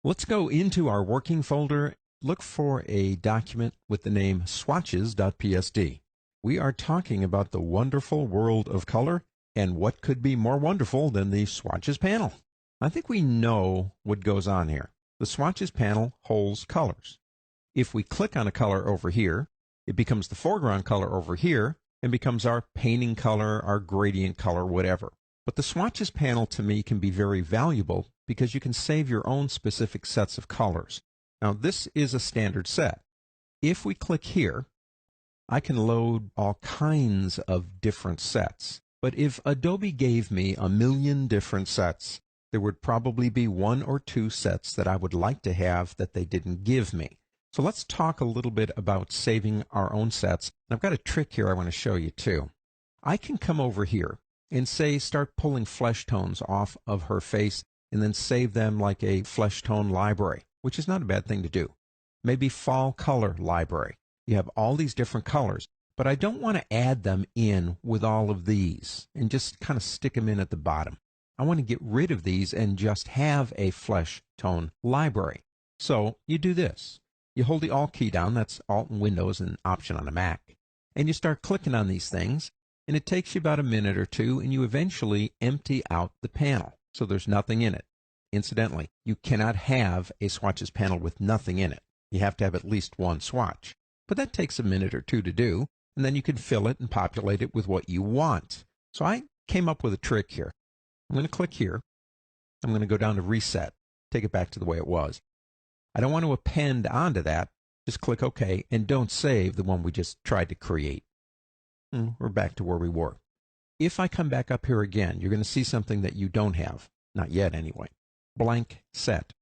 Let's go into our working folder, look for a document with the name swatches.psd. We are talking about the wonderful world of color, and what could be more wonderful than the Swatches panel? I think we know what goes on here. The Swatches panel holds colors. If we click on a color over here, it becomes the foreground color over here and becomes our painting color, our gradient color, whatever. But the Swatches panel to me can be very valuable because you can save your own specific sets of colors. Now this is a standard set. If we click here, I can load all kinds of different sets. But if Adobe gave me 1,000,000 different sets, there would probably be 1 or 2 sets that I would like to have that they didn't give me. So let's talk a little bit about saving our own sets. And I've got a trick here I want to show you too. I can come over here and say start pulling flesh tones off of her face and then save them like a flesh tone library, which is not a bad thing to do. Maybe fall color library. You have all these different colors, but I don't want to add them in with all of these and just kind of stick them in at the bottom. I want to get rid of these and just have a flesh tone library. So you do this. You hold the Alt key down, that's Alt in Windows and Option on a Mac, and you start clicking on these things, and it takes you about a minute or two, and you eventually empty out the panel, so there's nothing in it. Incidentally, you cannot have a Swatches panel with nothing in it. You have to have at least one swatch. But that takes a minute or two to do, and then you can fill it and populate it with what you want. So I came up with a trick here. I'm going to click here. I'm going to go down to Reset, take it back to the way it was. I don't want to append onto that. Just click OK, and don't save the one we just tried to create. We're back to where we were. If I come back up here again, you're going to see something that you don't have. Not yet, anyway. Blank set.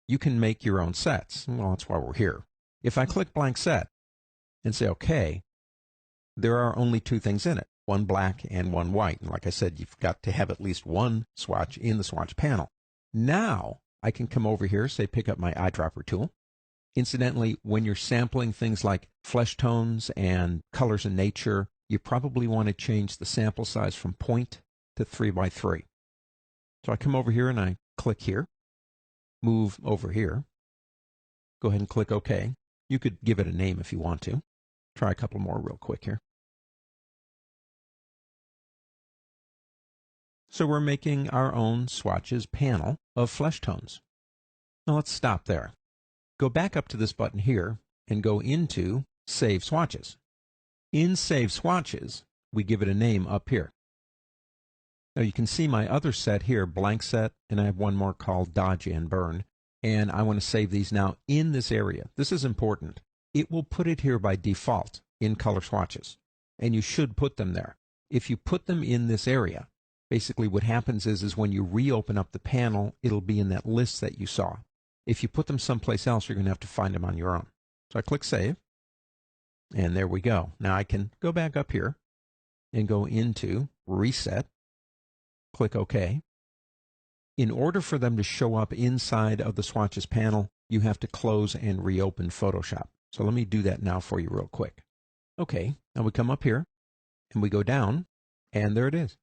You can make your own sets. Well, that's why we're here. If I click blank set and say OK, there are only 2 things in it, one black and one white. And like I said, you've got to have at least one swatch in the swatch panel. Now I can come over here, say pick up my eyedropper tool. Incidentally, when you're sampling things like flesh tones and colors in nature, you probably want to change the sample size from 0 to 3 by 3. So I come over here and I click here, move over here, go ahead and click OK. You could give it a name if you want to. Try a couple more real quick here. So we're making our own Swatches panel of flesh tones. Now let's stop there. Go back up to this button here and go into Save Swatches. In Save Swatches, we give it a name up here. Now you can see my other set here, blank set, and I have one more called Dodge and Burn. And I want to save these now in this area. This is important. It will put it here by default in color swatches, and you should put them there. If you put them in this area, basically what happens is when you reopen up the panel, it'll be in that list that you saw. If you put them someplace else, you're going to have to find them on your own. So I click Save, and there we go. Now I can go back up here and go into Reset, click OK. In order for them to show up inside of the Swatches panel, you have to close and reopen Photoshop. So let me do that now for you real quick. Okay, now we come up here and we go down, and there it is.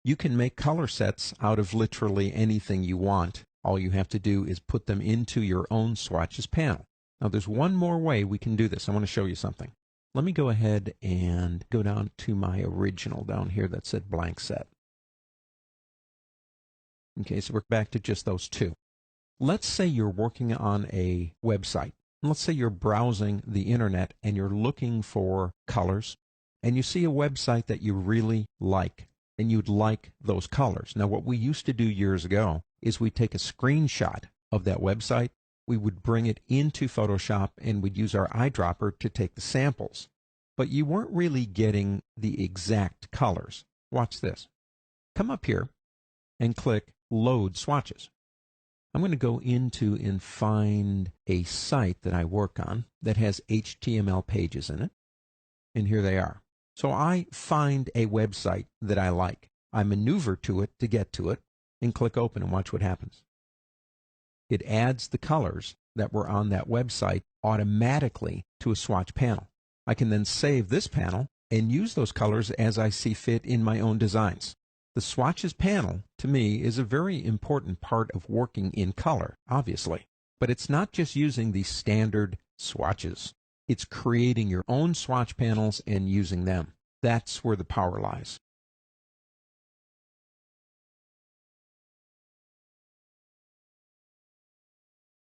You can make color sets out of literally anything you want. All you have to do is put them into your own Swatches panel. Now there's one more way we can do this. I want to show you something. Let me go ahead and go down to my original down here that said blank set. Okay, so we're back to just those 2. Let's say you're working on a website. Let's say you're browsing the internet and you're looking for colors, and you see a website that you really like, and you'd like those colors. Now, what we used to do years ago is we'd take a screenshot of that website, we would bring it into Photoshop, and we'd use our eyedropper to take the samples. But you weren't really getting the exact colors. Watch this. Come up here and click Load Swatches. I'm going to go into and find a site that I work on that has HTML pages in it. And here they are. So I find a website that I like. I maneuver to it to get to it and click Open and watch what happens. It adds the colors that were on that website automatically to a swatch panel. I can then save this panel and use those colors as I see fit in my own designs. The Swatches panel, to me, is a very important part of working in color, obviously. But it's not just using the standard swatches. It's creating your own swatch panels and using them. That's where the power lies.